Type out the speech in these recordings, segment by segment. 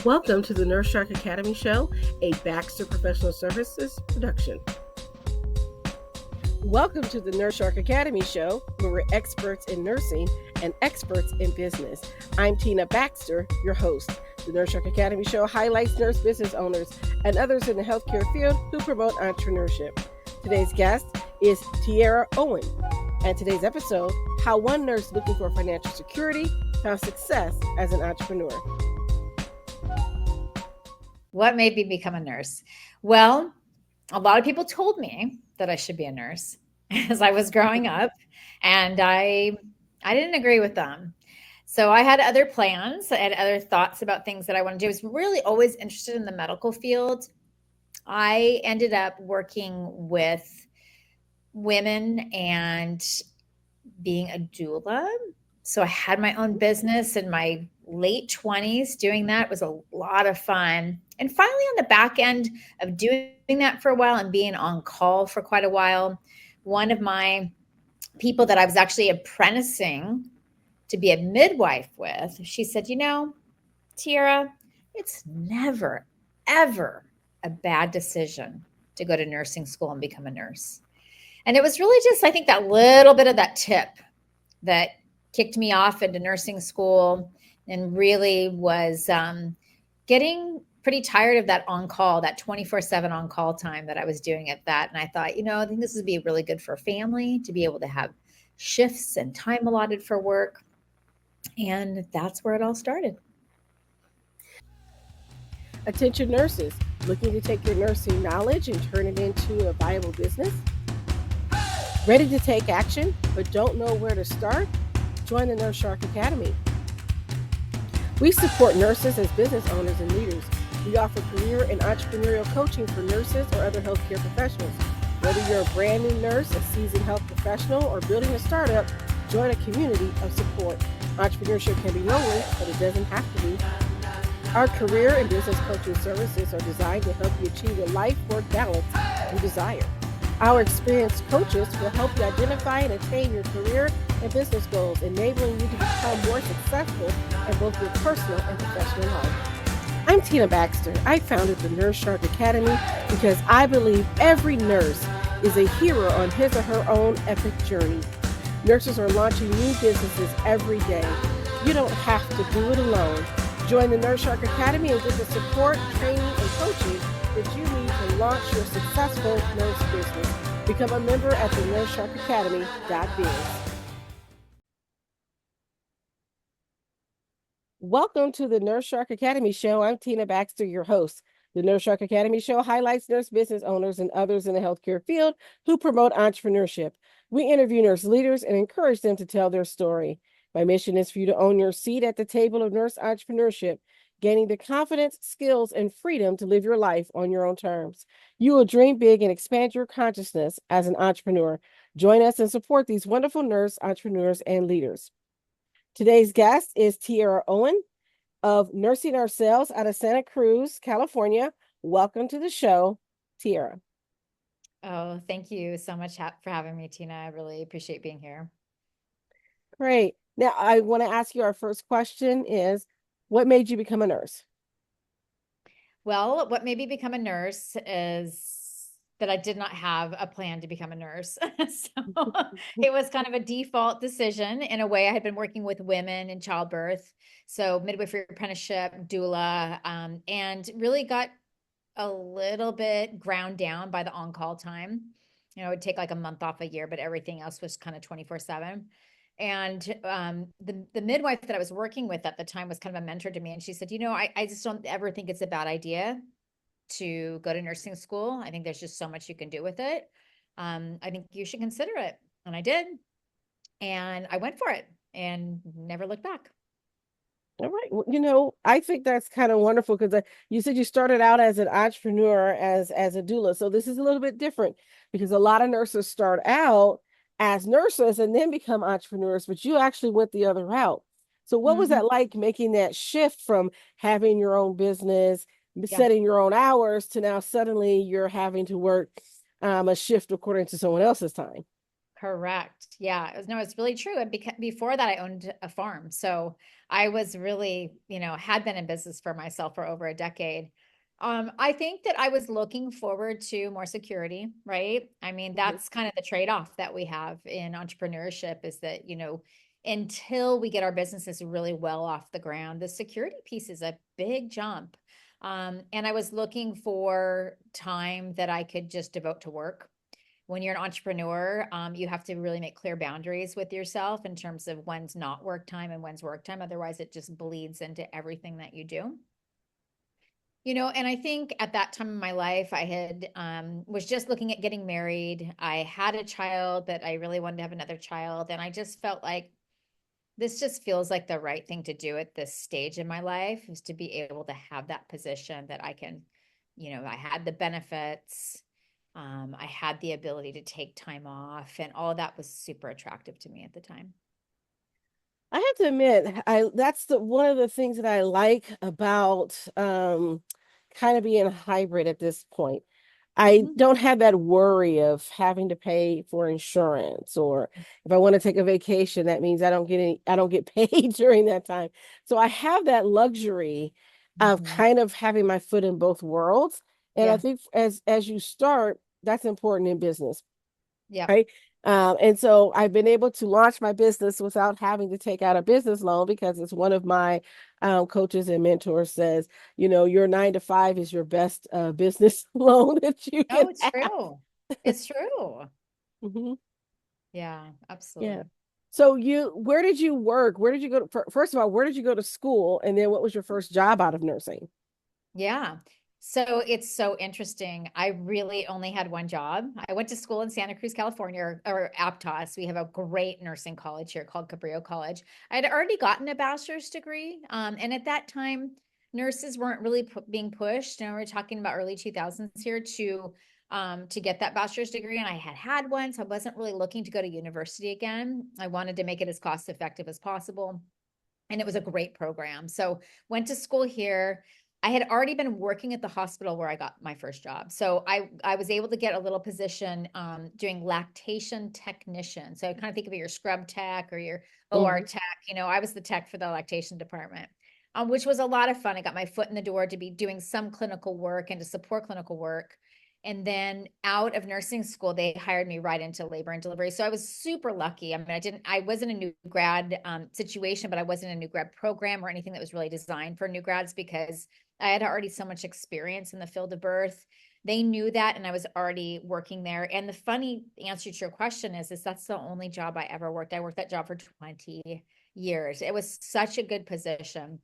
Welcome to the Nurse Shark Academy Show, a Baxter Professional Services production. Welcome to the Nurse Shark Academy Show, where we're experts in nursing and experts in business. I'm Tina Baxter, your host. The Nurse Shark Academy Show highlights nurse business owners and others in the healthcare field who promote entrepreneurship. Today's guest is Tierra Owen, and today's episode, how one nurse looking for financial security found success as an entrepreneur. What made me become a nurse? Well, a lot of people told me that I should be a nurse as I was growing up, and I didn't agree with them. So I had other plans. I had other thoughts about things that I want to do. I was really always interested in the medical field. I ended up working with women and being a doula. So I had my own business in my late 20s. Doing that was a lot of fun. And finally, on the back end of doing that for a while and being on call for quite a while, one of my people that I was actually apprenticing to be a midwife with, she said, Tierra, it's never, ever a bad decision to go to nursing school and become a nurse. And it was really just, I think, that little bit of that tip that kicked me off into nursing school and really was getting pretty tired of that on-call, that 24/7 on-call time that I was doing at that. And I thought, I think this would be really good for a family to be able to have shifts and time allotted for work. And that's where it all started. Attention nurses, looking to take your nursing knowledge and turn it into a viable business? Ready to take action, but don't know where to start? Join the Nurse Shark Academy. We support nurses as business owners and leaders. We offer career and entrepreneurial coaching for nurses or other healthcare professionals. Whether you're a brand new nurse, a seasoned health professional, or building a startup, join a community of support. Entrepreneurship can be lonely, but it doesn't have to be. Our career and business coaching services are designed to help you achieve the life-work balance you desire. Our experienced coaches will help you identify and attain your career and business goals, enabling you to become more successful in both your personal and professional life. I'm Tina Baxter. I founded the Nurse Shark Academy because I believe every nurse is a hero on his or her own epic journey. Nurses are launching new businesses every day. You don't have to do it alone. Join the Nurse Shark Academy and get the support, training, and coaching that you need to launch your successful nurse business. Become a member at the nursesharkacademy.biz. Welcome to the Nurse Shark Academy Show. I'm Tina Baxter, your host. The Nurse Shark Academy Show highlights nurse business owners and others in the healthcare field who promote entrepreneurship. We interview nurse leaders and encourage them to tell their story. My mission is for you to own your seat at the table of nurse entrepreneurship, gaining the confidence, skills, and freedom to live your life on your own terms. You will dream big and expand your consciousness as an entrepreneur. Join us and support these wonderful nurse entrepreneurs and leaders. Today's guest is Tierra Owen of Nursing Ourselves out of Santa Cruz, California. Welcome to the show, Tierra. Oh, thank you so much for having me, Tina. I really appreciate being here. Great. Now, I want to ask you, our first question is, what made you become a nurse? Well, what made me become a nurse is that I did not have a plan to become a nurse. So it was kind of a default decision. In a way, I had been working with women in childbirth, so midwifery apprenticeship, doula, and really got a little bit ground down by the on-call time. It would take like a month off a year, but everything else was kind of 24/7. And the midwife that I was working with at the time was kind of a mentor to me. And she said, I just don't ever think it's a bad idea to go to nursing school. I think there's just so much you can do with it. I think you should consider it. And I did. And I went for it and never looked back. All right. Well, I think that's kind of wonderful because you said you started out as an entrepreneur, as a doula. So this is a little bit different because a lot of nurses start out as nurses and then become entrepreneurs, but you actually went the other route. So what was that like, making that shift from having your own business, setting your own hours, to now suddenly you're having to work a shift according to someone else's time? Correct. Yeah. No, it's really true. And before that, I owned a farm. So I was really, had been in business for myself for over a decade. I think that I was looking forward to more security, right? I mean, Mhm. that's kind of the trade-off that we have in entrepreneurship is that, until we get our businesses really well off the ground, the security piece is a big jump. And I was looking for time that I could just devote to work. When you're an entrepreneur, you have to really make clear boundaries with yourself in terms of when's not work time and when's work time. Otherwise, it just bleeds into everything that you do. And I think at that time in my life, I had was just looking at getting married. I had a child that I really wanted to have another child, and I just felt like this just feels like the right thing to do at this stage in my life is to be able to have that position that I can, I had the benefits. I had the ability to take time off, and all of that was super attractive to me at the time. I have to admit, I that's the one of the things that I like about kind of being a hybrid at this point. I Mhm. don't have that worry of having to pay for insurance, or if I want to take a vacation, that means I don't get paid during that time. So I have that luxury of Mhm. kind of having my foot in both worlds. And I Yeah. think as you start, that's important in business, Yeah. right? And so I've been able to launch my business without having to take out a business loan, because it's one of my coaches and mentors says, your 9 to 5 is your best business loan that you can Oh, it's have. true. It's true. Hmm. Yeah, Yeah. absolutely. So where did you work? Where did you go first of all, where did you go to school? And then what was your first job out of nursing? Yeah. So it's so interesting. I really only had one job. I went to school in Santa Cruz, California, or Aptos. We have a great nursing college here called Cabrillo College. I had already gotten a bachelor's degree. And at that time, nurses weren't really being pushed. We're talking about early 2000s here to get that bachelor's degree. And I had one, so I wasn't really looking to go to university again. I wanted to make it as cost effective as possible, and it was a great program. So went to school here. I had already been working at the hospital where I got my first job. So I was able to get a little position doing lactation technician. So kind of think of your scrub tech or your OR Hmm. tech. I was the tech for the lactation department, which was a lot of fun. I got my foot in the door to be doing some clinical work and to support clinical work. And then out of nursing school, they hired me right into labor and delivery. So I was super lucky. I mean, I wasn't a new grad situation, but I wasn't a new grad program or anything that was really designed for new grads because I had already so much experience in the field of birth. They knew that, and I was already working there. And the funny answer to your question is that's the only job I ever worked. I worked that job for 20 years. It was such a good position.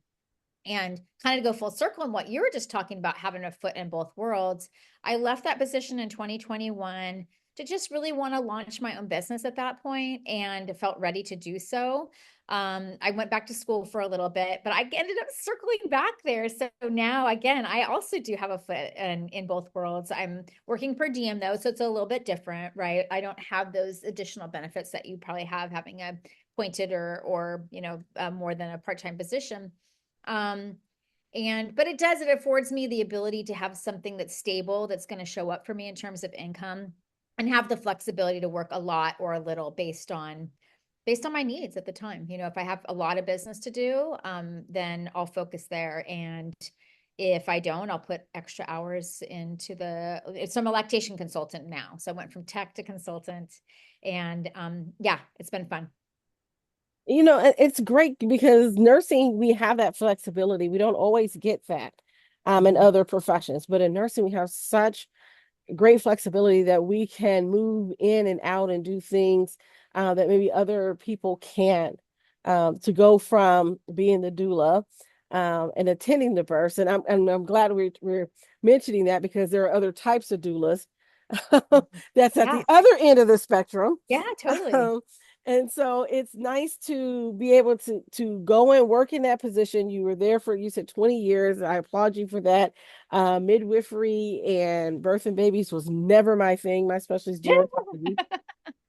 And kind of go full circle in what you were just talking about, having a foot in both worlds, I left that position in 2021 to just really want to launch my own business at that point and felt ready to do so. I went back to school for a little bit, but I ended up circling back there. So now, again, I also do have a foot in both worlds. I'm working per diem though, so it's a little bit different, right? I don't have those additional benefits that you probably have having a pointed or more than a part-time position. Um, but it affords me the ability to have something that's stable, that's going to show up for me in terms of income, and have the flexibility to work a lot or a little based on my needs at the time. If I have a lot of business to do, then I'll focus there. And if I don't, I'll put extra hours into so I'm a lactation consultant now. So I went from tech to consultant, and yeah, it's been fun. It's great because nursing, we have that flexibility. We don't always get that in Mhm. other professions, but in nursing, we have such great flexibility that we can move in and out and do things that maybe other people can't. To go from being the doula and attending the birth, and I'm glad we're mentioning that, because there are other types of doulas Mhm. that's at Yeah, the other end of the spectrum. yeah, totally. Um, and so it's nice to be able to go and work in that position. You were there for, you said, 20 years. I applaud you for that. Midwifery and birth and babies was never my thing. My specialty is gerontology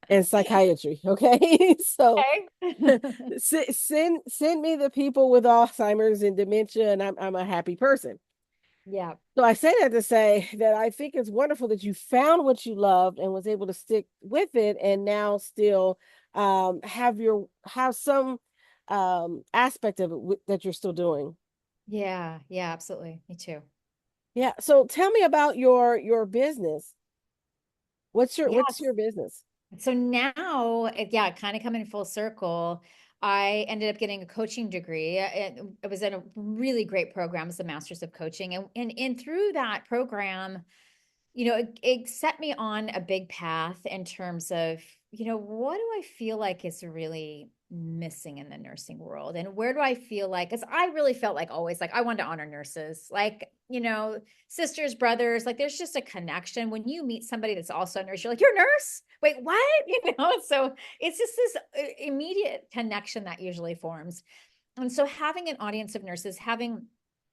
and psychiatry. Okay. So Okay. send me the people with Alzheimer's and dementia, and I'm a happy person. Yeah. So I say that to say that I think it's wonderful that you found what you loved and was able to stick with it, and now still have some aspect of it that you're still doing. Yeah. Yeah. Absolutely. Me too. Yeah. So tell me about your business. What's Yes. your business? So now, yeah, kind of coming full circle, I ended up getting a coaching degree. It was in a really great program. It's a master's of coaching. And through that program, it set me on a big path in terms of, what do I feel like is really missing in the nursing world? And where do I feel like, because I really felt like always, like I wanted to honor nurses, like, sisters, brothers, like there's just a connection. When you meet somebody that's also a nurse, you're like, you're a nurse? Wait, what? So it's just this immediate connection that usually forms. And so having an audience of nurses, having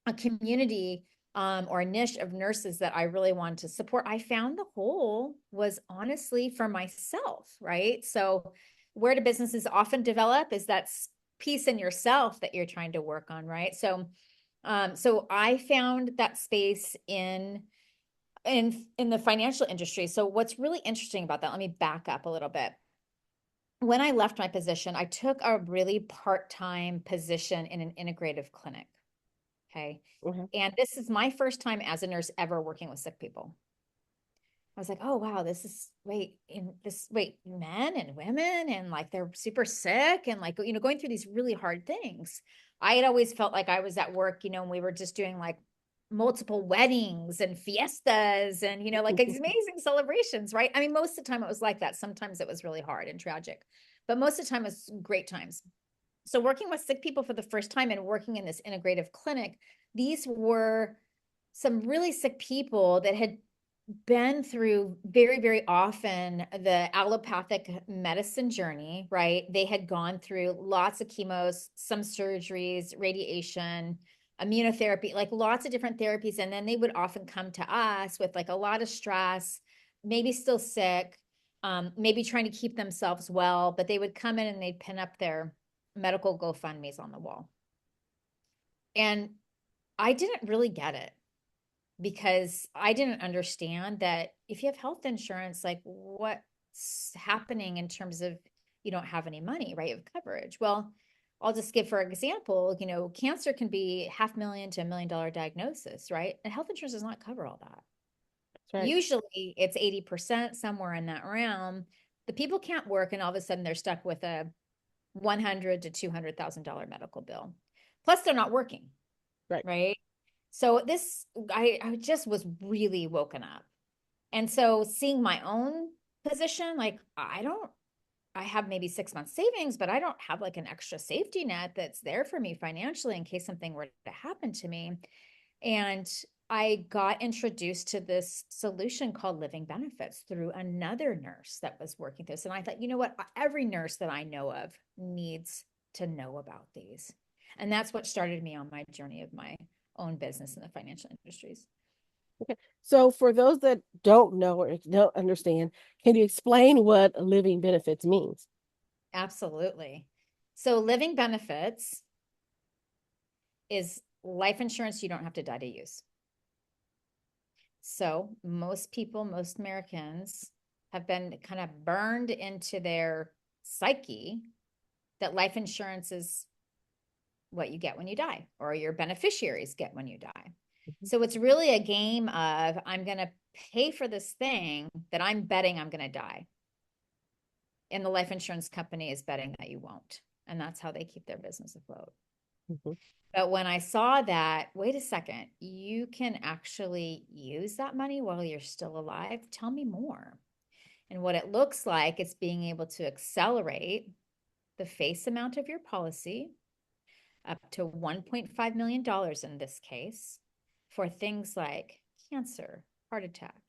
a community or a niche of nurses that I really wanted to support, I found the whole was honestly for myself, right? So where do businesses often develop is that piece in yourself that you're trying to work on, right? So I found that space in the financial industry. So what's really interesting about that, let me back up a little bit. When I left my position, I took a really part-time position in an integrative clinic. Okay. Mhm. And this is my first time as a nurse ever working with sick people. I was like, oh wow, wait, men and women and like they're super sick and like going through these really hard things. I had always felt like I was at work, and we were just doing like multiple weddings and fiestas and like these amazing celebrations, right? I mean, most of the time it was like that. Sometimes it was really hard and tragic, but most of the time it was great times. So working with sick people for the first time and working in this integrative clinic, these were some really sick people that had been through very, very often the allopathic medicine journey, right? They had gone through lots of chemos, some surgeries, radiation, immunotherapy, like lots of different therapies. And then they would often come to us with like a lot of stress, maybe still sick, maybe trying to keep themselves well, but they would come in and they'd pin up their medical GoFundMe's on the wall. And I didn't really get it because I didn't understand that if you have health insurance, like what's happening in terms of you don't have any money, right? Of coverage. Well, I'll just give for example, cancer can be $500,000 to $1 million diagnosis, right? And health insurance does not cover all that. That's right. Usually it's 80% somewhere in that realm. The people can't work and all of a sudden they're stuck with a 100 to $200,000 medical bill. Plus they're not working, Right. right? So I just was really woken up. And so seeing my own position, like I have maybe 6 months savings, but I don't have like an extra safety net that's there for me financially in case something were to happen to me. And I got introduced to this solution called living benefits through another nurse that was working this. And I thought, you know what? Every nurse that I know of needs to know about these. And that's what started me on my journey of my own business in the financial industries. Okay. So for those that don't know or don't understand, can you explain what living benefits means? Absolutely. So, living benefits is life insurance you don't have to die to use. So, most people, most Americans have been kind of burned into their psyche that life insurance is what you get when you die, or your beneficiaries get when you die. Mhm. So, it's really a game of I'm going to pay for this thing that I'm betting I'm going to die. And the life insurance company is betting that you won't. And that's how they keep their business afloat. Mhm. But when I saw that, wait a second, you can actually use that money while you're still alive. Tell me more. And what it looks like is being able to accelerate the face amount of your policy up to $1.5 million in this case for things like cancer, heart attack,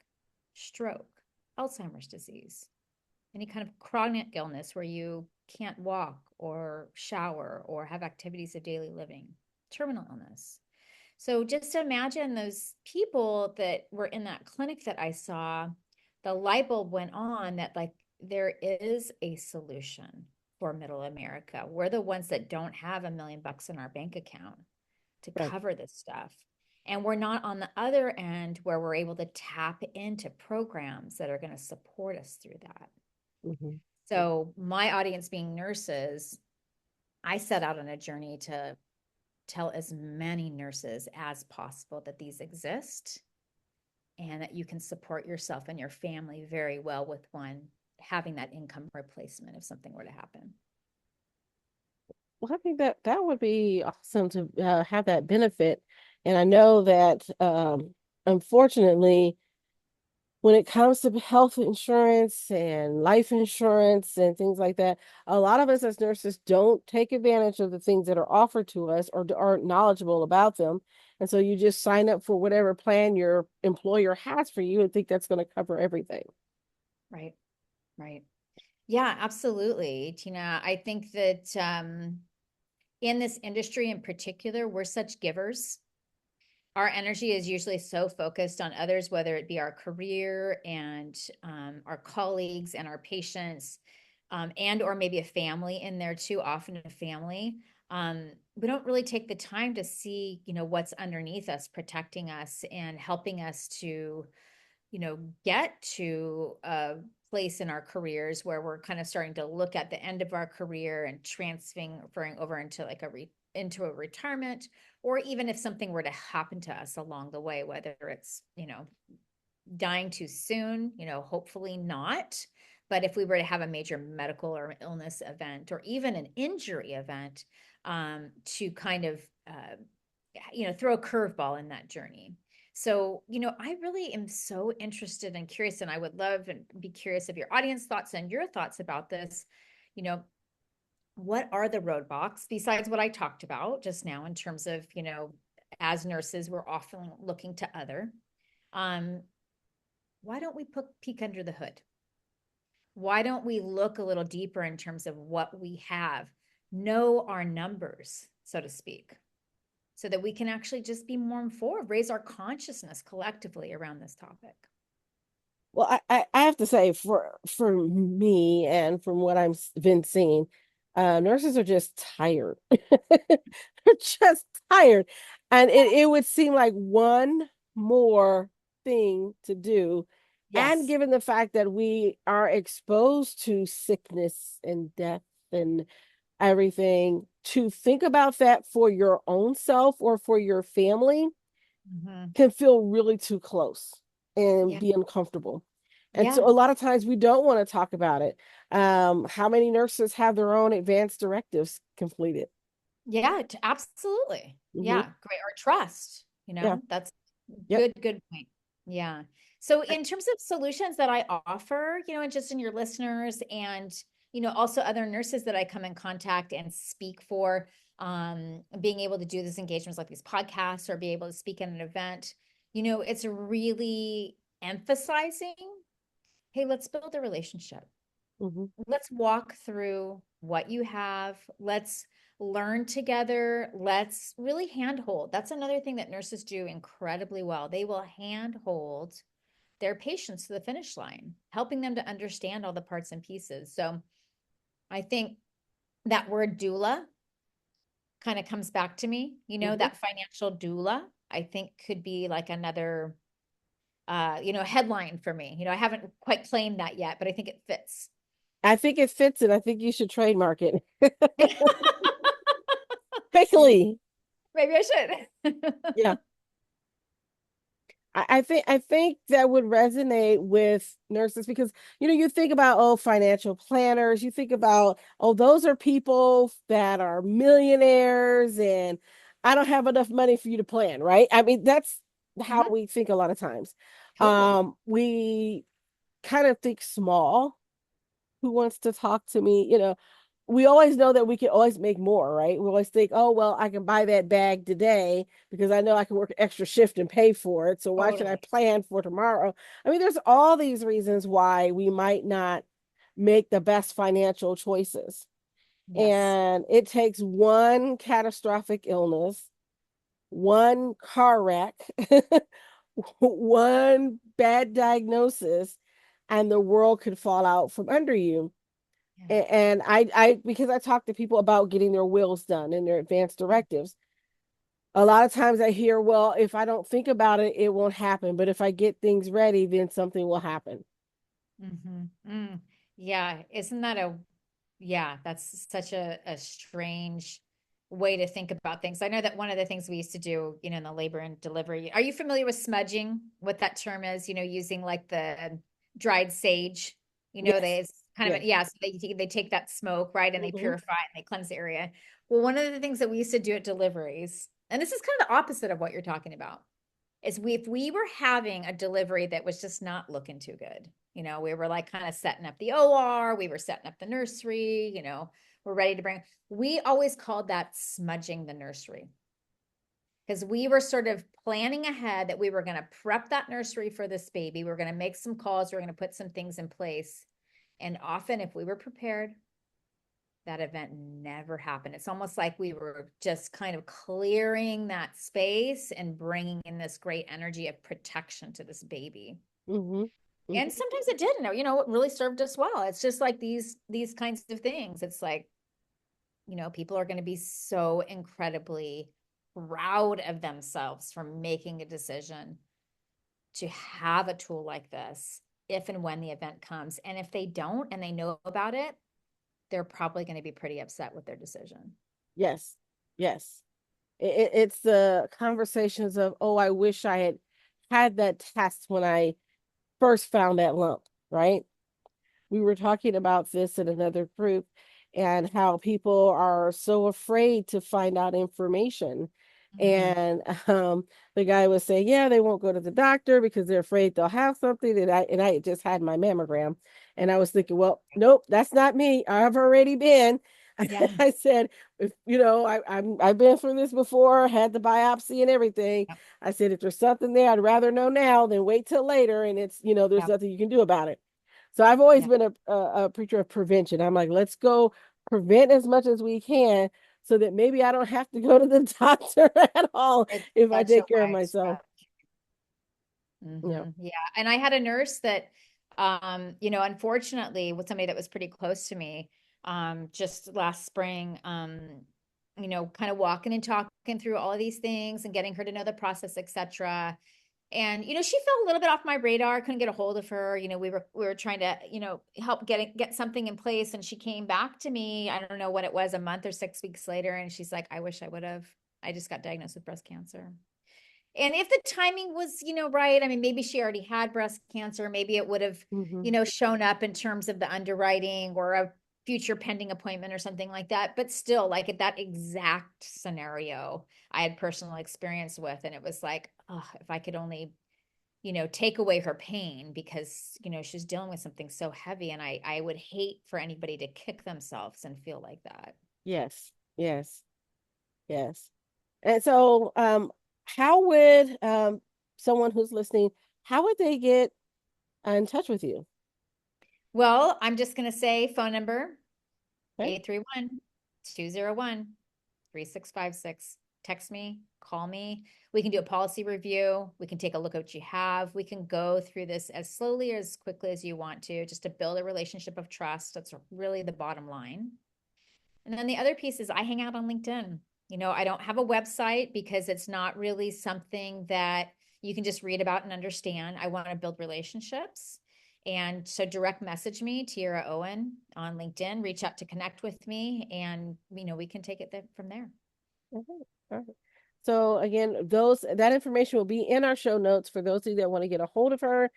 stroke, Alzheimer's disease, any kind of chronic illness where you can't walk or shower or have activities of daily living, terminal illness. So just imagine those people that were in that clinic that I saw, the light bulb went on that like there is a solution for middle America. We're the ones that don't have $1 million in our bank account to Right. cover this stuff. And we're not on the other end where we're able to tap into programs that are going to support us through that. Mhm. So, my audience being nurses, I set out on a journey to tell as many nurses as possible that these exist and that you can support yourself and your family very well with one having that income replacement if something were to happen. Well, I think that that would be awesome to have that benefit. And I know that unfortunately, when it comes to health insurance and life insurance and things like that, a lot of us as nurses don't take advantage of the things that are offered to us or aren't knowledgeable about them. And so you just sign up for whatever plan your employer has for you and think that's going to cover everything. Right. Right. Yeah, absolutely, Tina. I think that in this industry in particular, we're such givers. Our energy is usually so focused on others, whether it be our career and our colleagues and our patients, and or maybe a family in there too, often a family. We don't really take the time to see, what's underneath us, protecting us and helping us to get to a place in our careers where we're kind of starting to look at the end of our career and transferring over into like into a retirement, or even if something were to happen to us along the way, whether it's, dying too soon, hopefully not. But if we were to have a major medical or illness event, or even an injury event, to kind of, throw a curveball in that journey. So, I really am so interested and curious, and I would love and be curious of your audience thoughts and your thoughts about this. You know, what are the roadblocks besides what I talked about just now in terms of, as nurses, we're often looking to other. Um, why don't we peek under the hood? Why don't we look a little deeper in terms of what we have, know our numbers, so to speak, so that we can actually just be more informed, raise our consciousness collectively around this topic? Well, I have to say for me and from what I've been seeing, nurses are just tired. They're just tired. And it would seem like one more thing to do. And Yes. given the fact that we are exposed to sickness and death and everything, to think about that for your own self or for your family Mhm. can feel really too close and Yeah. be uncomfortable. And so Yeah. a lot of times we don't want to talk about it. How many nurses have their own advanced directives completed? Yeah, absolutely. Hmm. Yeah, great. Or trust, Yeah. that's Yep. good point. Yeah. So in terms of solutions that I offer, and just in your listeners and, also other nurses that I come in contact and speak for, being able to do these engagements like these podcasts or be able to speak at an event, it's really emphasizing, hey, let's build a relationship. Hmm. Let's walk through what you have. Let's learn together. Let's really handhold. That's another thing that nurses do incredibly well. They will handhold their patients to the finish line, helping them to understand all the parts and pieces. So I think that word doula kind of comes back to me, Hmm. that financial doula, I think could be like another headline for me. I haven't quite claimed that yet, but I think it fits. I think it fits it. I think you should trademark it Maybe quickly. I should. Yeah. I think that would resonate with nurses because you think about financial planners, you think about those are people that are millionaires and I don't have enough money for you to plan, right? I mean that's how Mhm. we think a lot of times. Totally. We kind of think small. Who wants to talk to me? We always know that we can always make more, right? We always think, oh, well, I can buy that bag today because I know I can work an extra shift and pay for it. So why should I Totally. plan for tomorrow? I mean, there's all these reasons why we might not make the best financial choices. Yes. And it takes one catastrophic illness, one car wreck, one bad diagnosis, and the world could fall out from under you. Yeah. And I because I talk to people about getting their wills done and their advanced directives, a lot of times I hear, well, if I don't think about it, it won't happen. But if I get things ready, then something will happen. Mm. Yeah, isn't that a yeah, that's such a strange way to think about things. I know that one of the things we used to do, in the labor and delivery. Are you familiar with smudging? What that term is, using like the dried sage, Yes. they it's kind of Yes. yeah, so they take that smoke, right, and they Hmm. purify it and they cleanse the area. Well, one of the things that we used to do at deliveries, and this is kind of the opposite of what you're talking about, is if we were having a delivery that was just not looking too good, we were like kind of setting up the OR, we were setting up the nursery, we're ready to bring, we always called that smudging the nursery because we were sort of planning ahead that we were going to prep that nursery for this baby. We were going to make some calls, we are going to put some things in place. And often, if we were prepared, that event never happened. It's almost like we were just kind of clearing that space and bringing in this great energy of protection to this baby. Hmm. And Hmm. sometimes it didn't, it really served us well. It's just like these kinds of things. It's like, people are going to be so incredibly proud of themselves for making a decision to have a tool like this if and when the event comes. And if they don't and they know about it, they're probably going to be pretty upset with their decision. Yes. Yes. It's the conversations of, oh, I wish I had had that test when I first found that lump, right? We were talking about this in another group and how people are so afraid to find out information. Mm-hmm. And the guy was saying, yeah, they won't go to the doctor because they're afraid they'll have something. And I just had my mammogram, and I was thinking, well, nope, that's not me. I've already been. Yeah. I said, if I've been through this before, had the biopsy and everything. Yep. I said, if there's something there, I'd rather know now than wait till later, and there's Yep. nothing you can do about it. So I've always Yep. been a preacher of prevention. I'm like, let's go prevent as much as we can so that maybe I don't have to go to the doctor at all It's if I such a take care of wide myself. stretch. Yeah. Yeah. And I had a nurse that, unfortunately, with somebody that was pretty close to me, just last spring, kind of walking and talking through all of these things and getting her to know the process, etc. And she fell a little bit off my radar. Couldn't get a hold of her. We were trying to help get something in place. And she came back to me. I don't know what it was, a month or 6 weeks later, and she's like, "I wish I would have. I just got diagnosed with breast cancer." And if the timing was, right, I mean, maybe she already had breast cancer. Maybe it would have, Hmm. shown up in terms of the underwriting or a future pending appointment or something like that. But still, like at that exact scenario, I had personal experience with, and it was like, oh, if I could only, take away her pain because, she's dealing with something so heavy. And I would hate for anybody to kick themselves and feel like that. Yes. Yes. Yes. And so, how would someone who's listening, how would they get in touch with you? Well, I'm just going to say phone number Okay. 831-201-3656. Text me, call me. We can do a policy review. We can take a look at what you have. We can go through this as slowly or as quickly as you want to, just to build a relationship of trust. That's really the bottom line. And then the other piece is I hang out on LinkedIn. I don't have a website because it's not really something that you can just read about and understand. I want to build relationships. And so direct message me, Tierra Owen, on LinkedIn, reach out to connect with me, and we can take it from there. Okay. All right. So again, that information will be in our show notes for those of you that want to get a hold of her.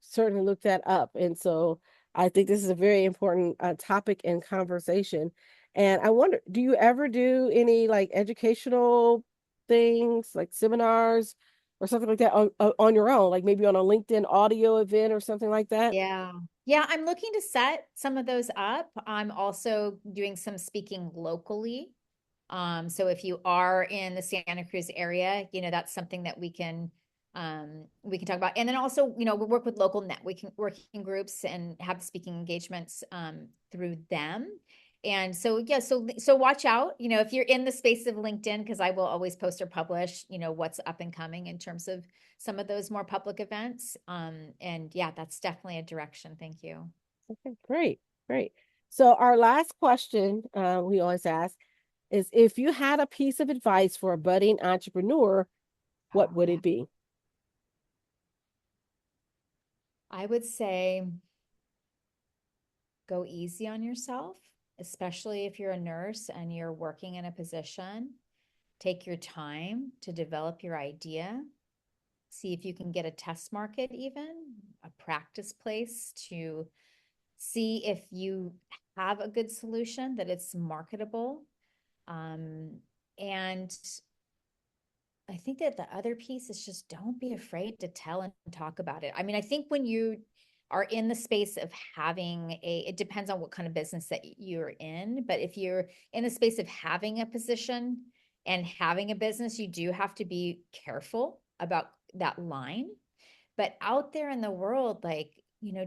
Certainly look that up. And so I think this is a very important topic and conversation. And I wonder, do you ever do any like educational things, like seminars or something like that on your own, like maybe on a LinkedIn audio event or something like that? Yeah. Yeah, I'm looking to set some of those up. I'm also doing some speaking locally. So if you are in the Santa Cruz area, that's something that we can talk about. And then also, we work with local working groups and have speaking engagements through them. And so yeah, so watch out, if you're in the space of LinkedIn, because I will always post or publish, what's up and coming in terms of some of those more public events. And yeah, that's definitely a direction. Thank you. Okay, great, great. So our last question we always ask, is if you had a piece of advice for a budding entrepreneur, what Oh, would yeah. it be? I would say go easy on yourself, especially if you're a nurse and you're working in a position. Take your time to develop your idea. See if you can get a test market, even a practice place to see if you have a good solution, that it's marketable. And I think that the other piece is just don't be afraid to tell and talk about it. I mean, I think when you are in the space of having it depends on what kind of business that you're in, but if you're in the space of having a position and having a business, you do have to be careful about that line. But out there in the world, like,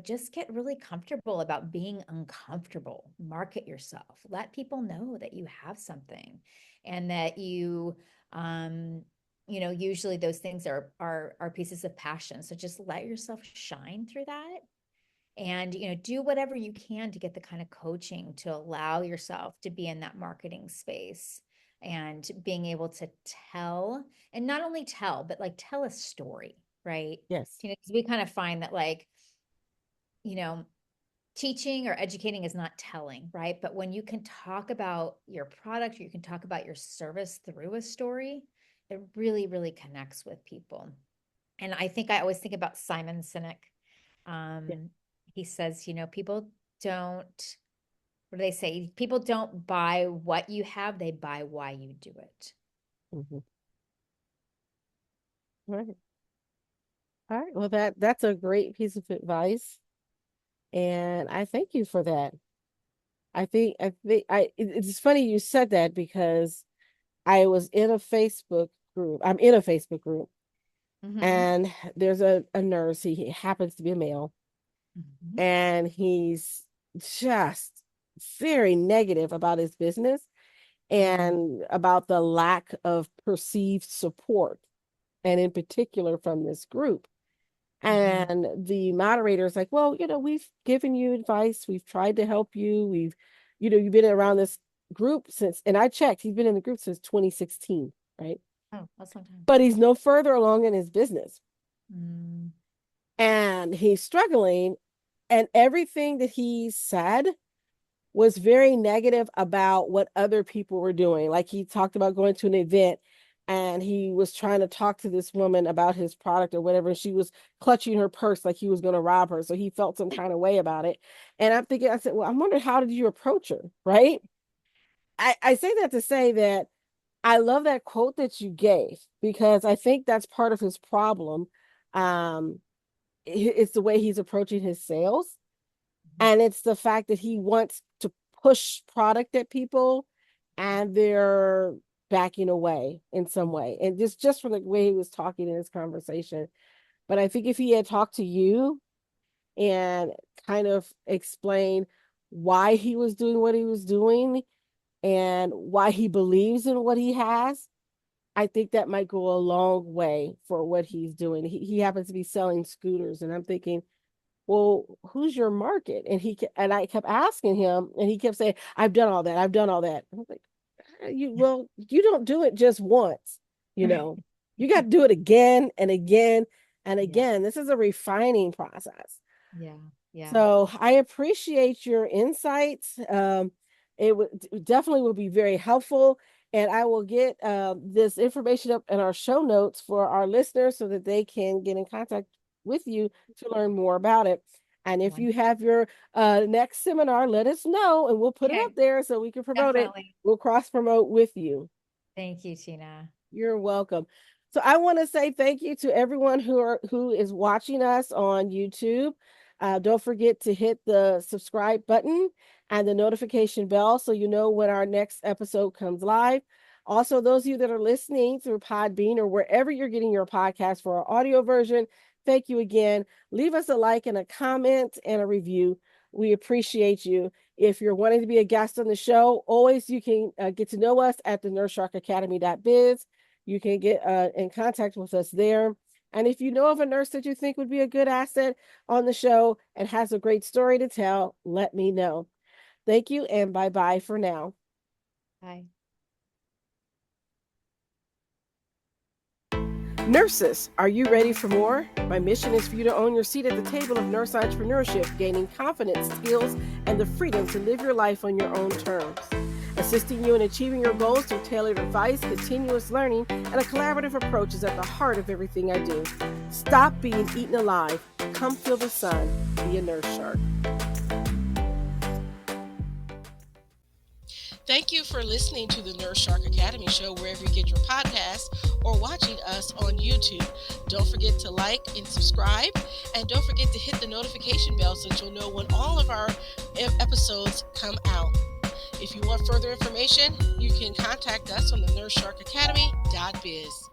just get really comfortable about being uncomfortable. Market yourself. Let people know that you have something and that usually those things are pieces of passion. So just let yourself shine through that and do whatever you can to get the kind of coaching to allow yourself to be in that marketing space and being able to tell, and not only tell, but like tell a story, right? Yes. Because we kind of find that, like, you know teaching or educating is not telling, right? But when you can talk about your product or you can talk about your service through a story, it really, really connects with people. And I think I always think about Simon Sinek. Yeah. um, he says, people don't, what do they say? People don't buy what you have, they buy why you do it. Mm-hmm. All right. All right. Well, that's a great piece of advice, and I thank you for that. It's funny you said that because I was in a Facebook group. I'm in a Facebook group, Mm-hmm. and there's a nurse. He happens to be a male, Mm-hmm. and he's just very negative about his business Mm-hmm. and about the lack of perceived support, and in particular from this group. Mm-hmm. And the moderator is like, well, we've given you advice. We've tried to help you. You've been around this group since, and I checked, he's been in the group since 2016, right? Oh, that's a long time. But he's no further along in his business. Mm-hmm. And he's struggling. And everything that he said was very negative about what other people were doing. Like he talked about going to an event and he was trying to talk to this woman about his product or whatever. And she was clutching her purse like he was going to rob her. So he felt some kind of way about it. And I'm thinking, I said, well, I'm wondering, how did you approach her? Right. I say that to say that I love that quote that you gave because I think that's part of his problem. Um, it's the way he's approaching his sales, and it's the fact that he wants to push product at people and they're backing away in some way, and just from the way he was talking in his conversation. But I think if he had talked to you and kind of explained why he was doing what he was doing and why he believes in what he has, I think that might go a long way for what he's doing. He happens to be selling scooters, and I'm thinking, well, who's your market? And I kept asking him, and he kept saying, I've done all that. I've done all that. I was like, you don't do it just once, you Right. know, you got to do it again and again and Yeah. again. This is a refining process. Yeah. Yeah. So I appreciate your insights. It would definitely would be very helpful. And I will get this information up in our show notes for our listeners so that they can get in contact with you to learn more about it. And if you Wonderful. have your next seminar, let us know and we'll put it up Okay. there so we can promote it. Definitely. We'll cross promote with you. Thank you, Tina. You're welcome. So I want to say thank you to everyone who is watching us on YouTube. Don't forget to hit the subscribe button and the notification bell so you know when our next episode comes live. Also, those of you that are listening through Podbean or wherever you're getting your podcast for our audio version, thank you again. Leave us a like and a comment and a review. We appreciate you. If you're wanting to be a guest on the show, always you can get to know us at the nurseSharkAcademy.biz. You can get in contact with us there. And if you know of a nurse that you think would be a good asset on the show and has a great story to tell, let me know. Thank you and bye bye for now. Bye. Nurses, are you ready for more? My mission is for you to own your seat at the table of nurse entrepreneurship, gaining confidence, skills, and the freedom to live your life on your own terms. Assisting you in achieving your goals through tailored advice, continuous learning, and a collaborative approach is at the heart of everything I do. Stop being eaten alive. Come feel the sun. Be a nurse shark. Thank you for listening to the Nurse Shark Academy show wherever you get your podcasts or watching us on YouTube. Don't forget to like and subscribe, and don't forget to hit the notification bell so that you'll know when all of our episodes come out. If you want further information, you can contact us on the nursesharkacademy.biz.